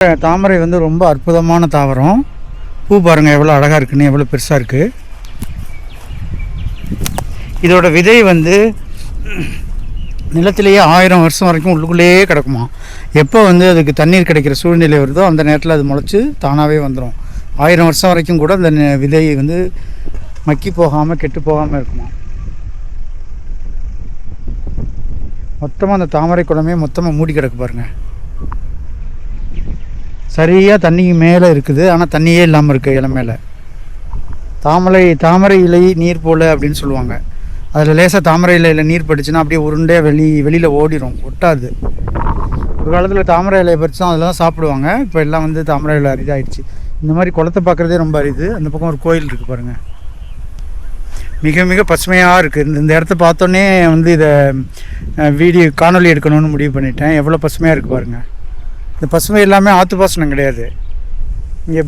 தாமரை வந்து ரொம்ப அற்புதமான தாவரம். பூ பாருங்கள் எவ்வளோ அழகாக இருக்குன்னு, எவ்வளோ பெருசாக இருக்குது. இதோட விதை வந்து நிலத்திலேயே 1000 வருஷம் வரைக்கும் உள்ளுக்குள்ளேயே கிடக்குமா. எப்போ வந்து அதுக்கு தண்ணீர் கிடைக்கிற சூழ்நிலை வருதோ அந்த நேரத்தில் அது முளைச்சி தானாகவே வந்துடும். 1000 வருஷம் வரைக்கும் கூட அந்த விதை வந்து மக்கி போகாமல் கெட்டு போகாமல் இருக்குமா. மொத்தமாக அந்த தாமரை குளமே மொத்தமாக மூடி கிடக்கு பாருங்கள். சரியாக தண்ணி மேலே இருக்குது, ஆனால் தண்ணியே இல்லாமல் இருக்குது இலை மேலே. தாமரை இலை நீர் போல் அப்படின்னு சொல்லுவாங்க. அதில் லேசாக தாமரை இலையில் நீர் பட்டுச்சுன்னா அப்படியே உருண்டே வெளியில் ஓடிடும், ஒட்டாது. ஒரு காலத்தில் தாமரை இலையை பறித்து தான் அதெல்லாம் சாப்பிடுவாங்க. இப்போ எல்லாம் வந்து தாமரை இலை அரிதாகிடுச்சு. இந்த மாதிரி குளத்தை பார்க்குறதே ரொம்ப அரிது. அந்த பக்கம் ஒரு கோயில் இருக்குது பாருங்கள், மிக மிக பசுமையாக இருக்குது. இந்த இடத்த பார்த்தோன்னே வந்து இதை காணொலி எடுக்கணும்னு முடிவு பண்ணிட்டேன். எவ்வளோ பசுமையாக இருக்குது பாருங்கள். இந்த பசுமை எல்லாமே ஆற்று பாசனம் கிடையாது. இங்கே